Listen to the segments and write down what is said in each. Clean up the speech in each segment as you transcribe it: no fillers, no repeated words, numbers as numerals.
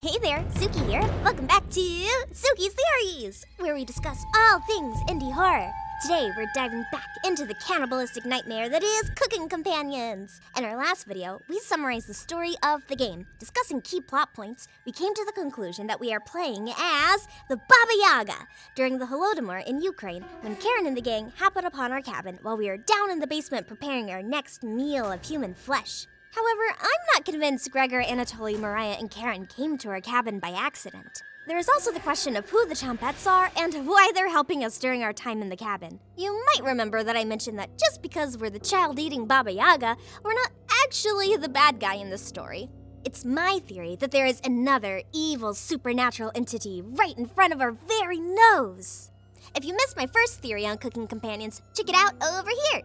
Hey there, Tsuki here. Welcome back to Tsuki's Theories, where we discuss all things indie horror. Today, we're diving back into the cannibalistic nightmare that is cooking companions. In our last video, we summarized the story of the game. Discussing key plot points, we came to the conclusion that we are playing as the Baba Yaga during the Holodomor in Ukraine, when Karin and the gang happened upon our cabin while we were down in the basement preparing our next meal of human flesh. However, I'm not convinced Gregor, Anatoly, Mariah, and Karin came to our cabin by accident. There is also the question of who the Chompettes are and why they're helping us during our time in the cabin. You might remember that I mentioned that just because we're the child-eating Baba Yaga, we're not actually the bad guy in this story. It's my theory that there is another evil supernatural entity right in front of our very nose. If you missed my first theory on cooking companions, check it out over here,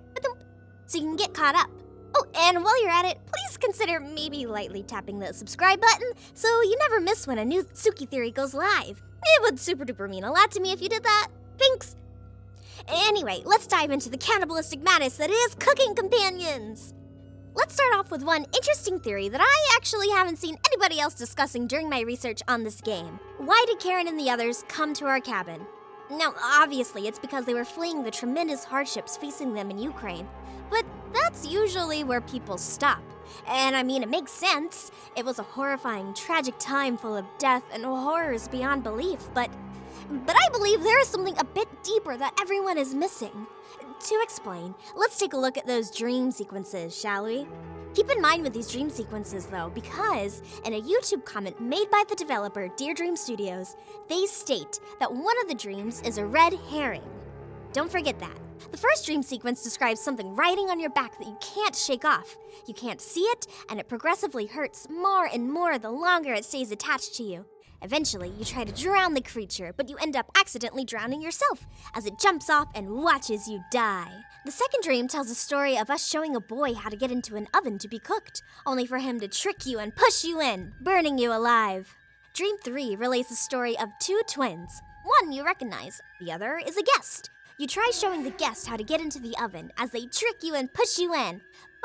so you can get caught up. Oh, and while you're at it, please consider maybe lightly tapping the subscribe button so you never miss when a new Tsuki theory goes live. It would super duper mean a lot to me if you did that. Thanks. Anyway, let's dive into the cannibalistic madness that is cooking companions. Let's start off with one interesting theory that I actually haven't seen anybody else discussing during my research on this game. Why did Karin and the others come to our cabin? Now, obviously, it's because they were fleeing the tremendous hardships facing them in Ukraine. But that's usually where people stop. And I mean, it makes sense. It was a horrifying, tragic time full of death and horrors beyond belief. But I believe there is something a bit deeper that everyone is missing. To explain, let's take a look at those dream sequences, shall we? Keep in mind with these dream sequences, though, because in a YouTube comment made by the developer Dear Dream Studios, they state that one of the dreams is a red herring. Don't forget that. The first dream sequence describes something riding on your back that you can't shake off. You can't see it, and it progressively hurts more and more the longer it stays attached to you. Eventually, you try to drown the creature, but you end up accidentally drowning yourself as it jumps off and watches you die. The second dream tells a story of us showing a boy how to get into an oven to be cooked, only for him to trick you and push you in, burning you alive. Dream 3 relays the story of two twins. One you recognize, the other is a guest. You try showing the guest how to get into the oven as they trick you and push you in.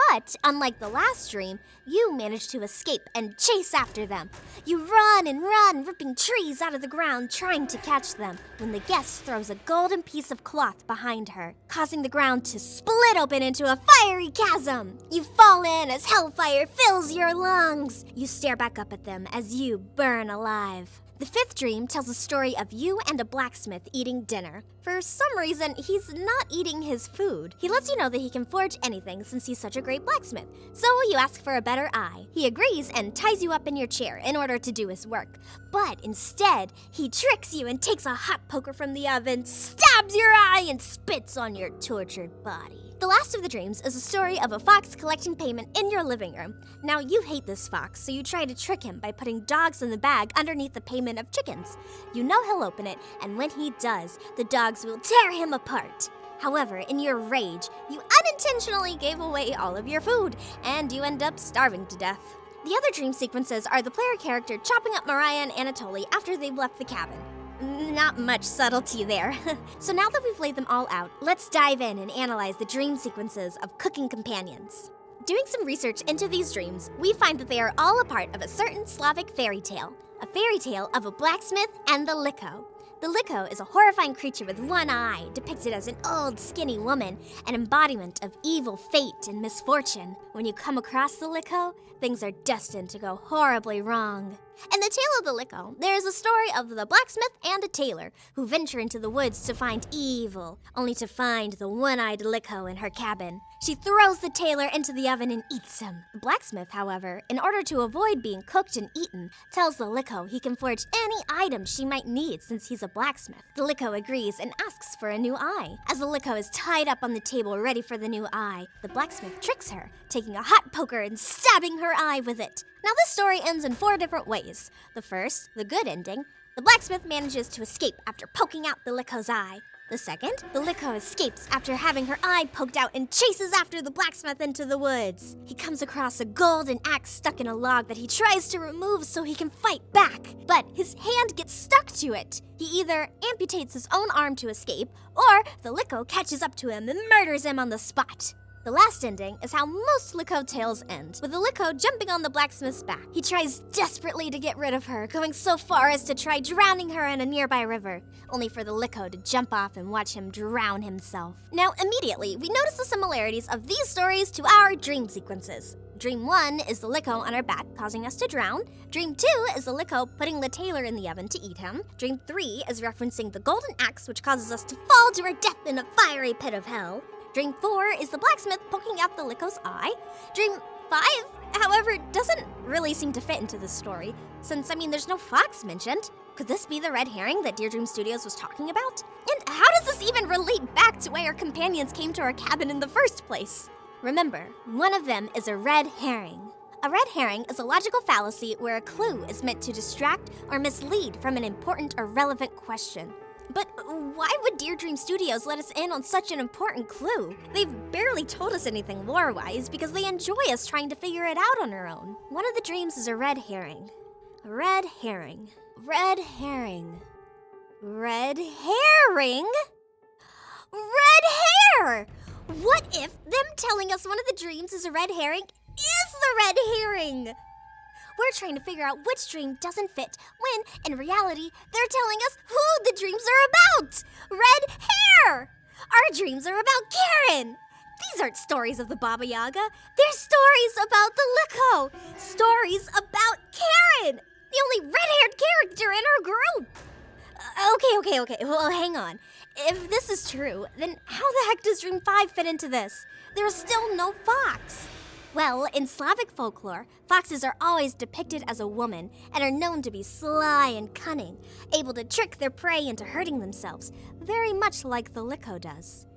But, unlike the last dream, you manage to escape and chase after them. You run and run, ripping trees out of the ground trying to catch them, when the guest throws a golden piece of cloth behind her, causing the ground to split open into a fiery chasm. You fall in as hellfire fills your lungs. You stare back up at them as you burn alive. The fifth dream tells a story of you and a blacksmith eating dinner. For some reason, he's not eating his food. He lets you know that he can forge anything since he's such a great blacksmith. So you ask for a better eye. He agrees and ties you up in your chair in order to do his work. But instead, he tricks you and takes a hot poker from the oven, stabs your eye, and spits on your tortured body. The last of the dreams is a story of a fox collecting payment in your living room. Now, you hate this fox, so you try to trick him by putting dogs in the bag underneath the payment of chickens. You know he'll open it, and when he does, the dogs will tear him apart. However, in your rage, you unintentionally gave away all of your food, and you end up starving to death. The other dream sequences are the player character chopping up Mariah and Anatoly after they've left the cabin. Not much subtlety there. So now that we've laid them all out, let's dive in and analyze the dream sequences of cooking companions. Doing some research into these dreams, we find that they are all a part of a certain Slavic fairy tale. A fairy tale of a blacksmith and the Liko. The Liko is a horrifying creature with one eye, depicted as an old, skinny woman, an embodiment of evil fate and misfortune. When you come across the Liko, things are destined to go horribly wrong. In the tale of the Liko, there is a story of the blacksmith and a tailor who venture into the woods to find evil, only to find the one-eyed Liko in her cabin. She throws the tailor into the oven and eats him. The blacksmith, however, in order to avoid being cooked and eaten, tells the Liko he can forge any item she might need since he's a blacksmith. The Liko agrees and asks for a new eye. As the Liko is tied up on the table ready for the new eye, the blacksmith tricks her, taking a hot poker and stabbing her eye with it. Now this story ends in 4 different ways. The first, the good ending, the blacksmith manages to escape after poking out the Liko's eye. The second, the Liko escapes after having her eye poked out and chases after the blacksmith into the woods. He comes across a golden axe stuck in a log that he tries to remove so he can fight back, but his hand gets stuck to it. He either amputates his own arm to escape, or the Liko catches up to him and murders him on the spot. The last ending is how most Liko tales end, with the Liko jumping on the blacksmith's back. He tries desperately to get rid of her, going so far as to try drowning her in a nearby river, only for the Liko to jump off and watch him drown himself. Now, immediately, we notice the similarities of these stories to our dream sequences. Dream 1 is the Liko on our back causing us to drown. Dream 2 is the Liko putting the tailor in the oven to eat him. Dream 3 is referencing the golden axe which causes us to fall to our death in a fiery pit of hell. Dream 4 is the blacksmith poking out the Liko's eye. Dream 5, however, doesn't really seem to fit into this story, since, there's no fox mentioned. Could this be the red herring that Dear Dream Studios was talking about? And how does this even relate back to why our companions came to our cabin in the first place? Remember, one of them is a red herring. A red herring is a logical fallacy where a clue is meant to distract or mislead from an important or relevant question. But why would Dear Dream Studios let us in on such an important clue? They've barely told us anything lore-wise because they enjoy us trying to figure it out on our own. One of the dreams is a red herring. A red herring. Red herring. Red herring? Red hair! What if them telling us one of the dreams is a red herring is the red herring? We're trying to figure out which dream doesn't fit when, in reality, they're telling us who the dreams are about! Red hair! Our dreams are about Karin! These aren't stories of the Baba Yaga. They're stories about the Liko! Stories about Karin! The only red-haired character in our group! Okay. Well, hang on. If this is true, then how the heck does Dream 5 fit into this? There's still no fox. Well, in Slavic folklore, foxes are always depicted as a woman and are known to be sly and cunning, able to trick their prey into hurting themselves, very much like the Liko does.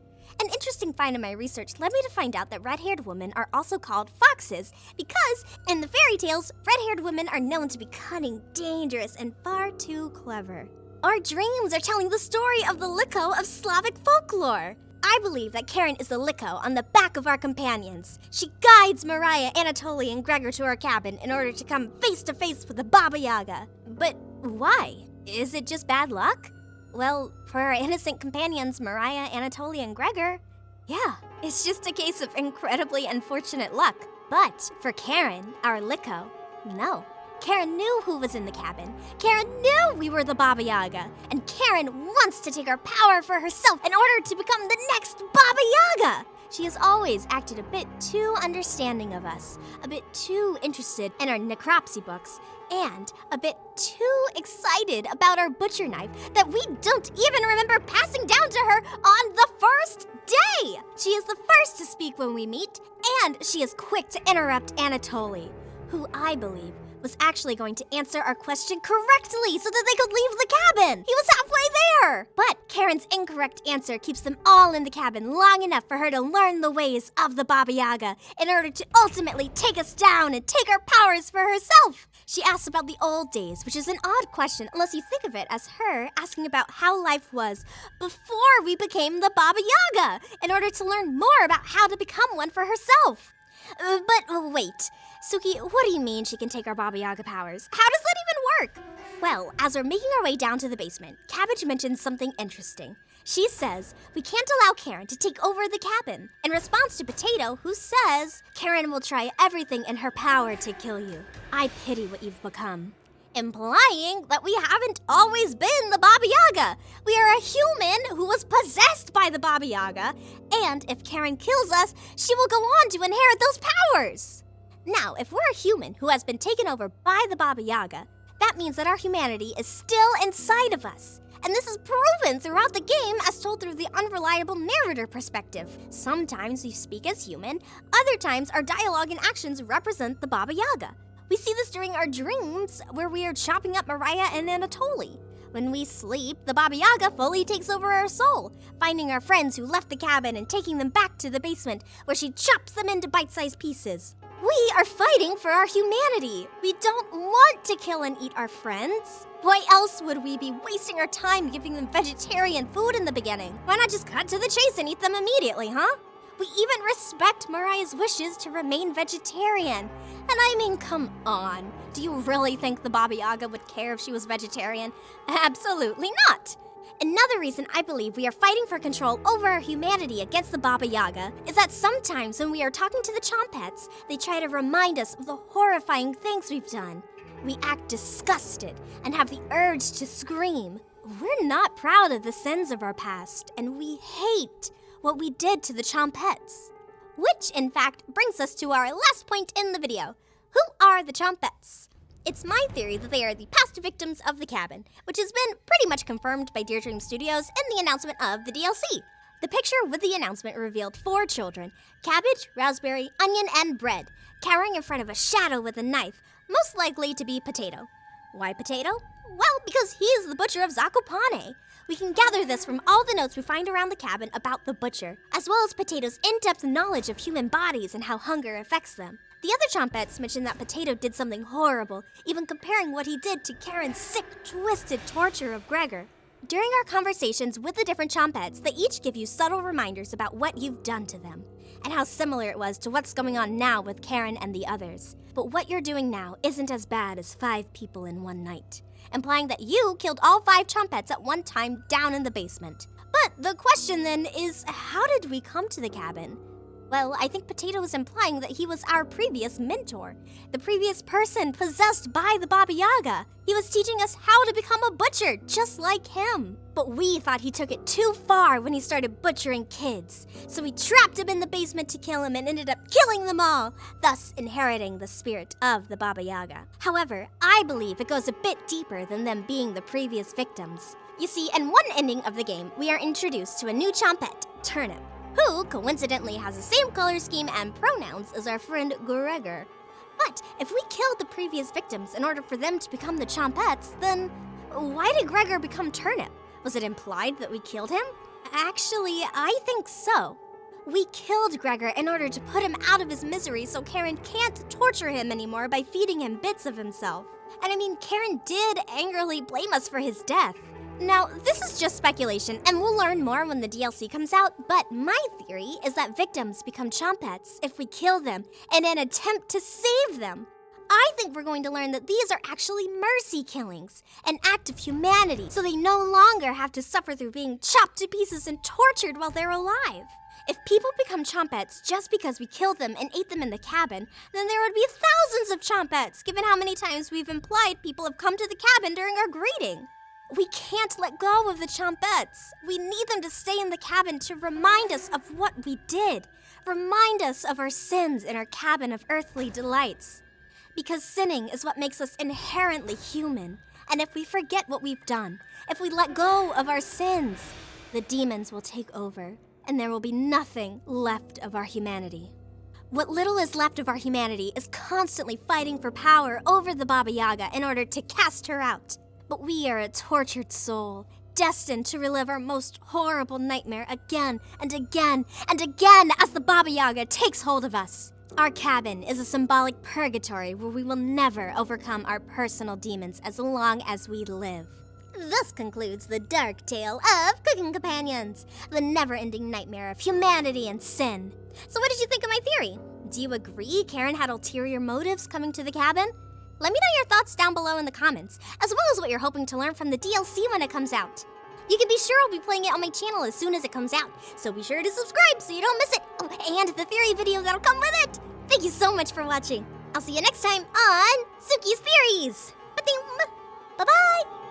An interesting find in my research led me to find out that red-haired women are also called foxes because, in the fairy tales, red-haired women are known to be cunning, dangerous, and far too clever. Our dreams are telling the story of the Liko of Slavic folklore. I believe that Karin is the Liko on the back of our companions. She guides Mariah, Anatoly, and Gregor to our cabin in order to come face to face with the Baba Yaga. But why? Is it just bad luck? Well, for our innocent companions, Mariah, Anatoly, and Gregor, yeah, it's just a case of incredibly unfortunate luck. But for Karin, our Liko, no. Karin knew who was in the cabin. Karin knew we were the Baba Yaga. And Karin wants to take our power for herself in order to become the next Baba Yaga. She has always acted a bit too understanding of us, a bit too interested in our necropsy books, and a bit too excited about our butcher knife that we don't even remember passing down to her on the first day. She is the first to speak when we meet, and she is quick to interrupt Anatoly, who I believe was actually going to answer our question correctly so that they could leave the cabin. He was halfway there. But Karin's incorrect answer keeps them all in the cabin long enough for her to learn the ways of the Baba Yaga in order to ultimately take us down and take our powers for herself. She asks about the old days, which is an odd question unless you think of it as her asking about how life was before we became the Baba Yaga in order to learn more about how to become one for herself. But wait, Tsuki, what do you mean she can take our Baba Yaga powers? How does that even work? Well, as we're making our way down to the basement, Cabbage mentions something interesting. She says we can't allow Karin to take over the cabin, in response to Potato, who says Karin will try everything in her power to kill you. I pity what you've become. Implying that we haven't always been the Baba Yaga. We are a human who was possessed by the Baba Yaga, and if Karin kills us, she will go on to inherit those powers. Now, if we're a human who has been taken over by the Baba Yaga, that means that our humanity is still inside of us. And this is proven throughout the game as told through the unreliable narrator perspective. Sometimes we speak as human, other times our dialogue and actions represent the Baba Yaga. We see this during our dreams, where we are chopping up Mariah and Anatoly. When we sleep, the Baba Yaga fully takes over our soul, finding our friends who left the cabin and taking them back to the basement, where she chops them into bite-sized pieces. We are fighting for our humanity. We don't want to kill and eat our friends. Why else would we be wasting our time giving them vegetarian food in the beginning? Why not just cut to the chase and eat them immediately, huh? We even respect Mariah's wishes to remain vegetarian. And come on. Do you really think the Baba Yaga would care if she was vegetarian? Absolutely not. Another reason I believe we are fighting for control over our humanity against the Baba Yaga is that sometimes when we are talking to the Chompettes, they try to remind us of the horrifying things we've done. We act disgusted and have the urge to scream. We're not proud of the sins of our past, and we hate what we did to the Chompettes. Which, in fact, brings us to our last point in the video. Who are the Chompettes? It's my theory that they are the past victims of the cabin, which has been pretty much confirmed by Dear Dream Studios in the announcement of the DLC. The picture with the announcement revealed 4 children, cabbage, raspberry, onion, and bread, cowering in front of a shadow with a knife, most likely to be Potato. Why Potato? Well, because he is the butcher of Zakopane. We can gather this from all the notes we find around the cabin about the butcher, as well as Potato's in-depth knowledge of human bodies and how hunger affects them. The other Chompettes mentioned that Potato did something horrible, even comparing what he did to Karin's sick, twisted torture of Gregor. During our conversations with the different Chompettes, they each give you subtle reminders about what you've done to them, and how similar it was to what's going on now with Karin and the others. But what you're doing now isn't as bad as 5 people in one night, implying that you killed all 5 Chompettes at one time down in the basement. But the question then is, how did we come to the cabin? Well, I think Potato was implying that he was our previous mentor, the previous person possessed by the Baba Yaga. He was teaching us how to become a butcher, just like him. But we thought he took it too far when he started butchering kids, so we trapped him in the basement to kill him and ended up killing them all, thus inheriting the spirit of the Baba Yaga. However, I believe it goes a bit deeper than them being the previous victims. You see, in one ending of the game, we are introduced to a new Chompette, Turnip, who coincidentally has the same color scheme and pronouns as our friend Gregor. But if we killed the previous victims in order for them to become the Chompettes, then why did Gregor become Turnip? Was it implied that we killed him? Actually, I think so. We killed Gregor in order to put him out of his misery so Karin can't torture him anymore by feeding him bits of himself. And I mean, Karin did angrily blame us for his death. Now, this is just speculation, and we'll learn more when the DLC comes out, but my theory is that victims become Chompettes if we kill them in an attempt to save them. I think we're going to learn that these are actually mercy killings, an act of humanity, so they no longer have to suffer through being chopped to pieces and tortured while they're alive. If people become Chompettes just because we killed them and ate them in the cabin, then there would be thousands of Chompettes, given how many times we've implied people have come to the cabin during our greeting. We can't let go of the Chompettes. We need them to stay in the cabin to remind us of what we did. Remind us of our sins in our cabin of earthly delights. Because sinning is what makes us inherently human. And if we forget what we've done, if we let go of our sins, the demons will take over, and there will be nothing left of our humanity. What little is left of our humanity is constantly fighting for power over the Baba Yaga in order to cast her out. But we are a tortured soul, destined to relive our most horrible nightmare again and again and again as the Baba Yaga takes hold of us. Our cabin is a symbolic purgatory where we will never overcome our personal demons as long as we live. This concludes the dark tale of Cooking Companions, the never-ending nightmare of humanity and sin. So what did you think of my theory? Do you agree Karin had ulterior motives coming to the cabin? Let me know your thoughts down below in the comments, as well as what you're hoping to learn from the DLC when it comes out. You can be sure I'll be playing it on my channel as soon as it comes out, so be sure to subscribe so you don't miss it. Oh, and the theory video that'll come with it. Thank you so much for watching. I'll see you next time on Tsuki's Theories. Ba-ding. Bye-bye.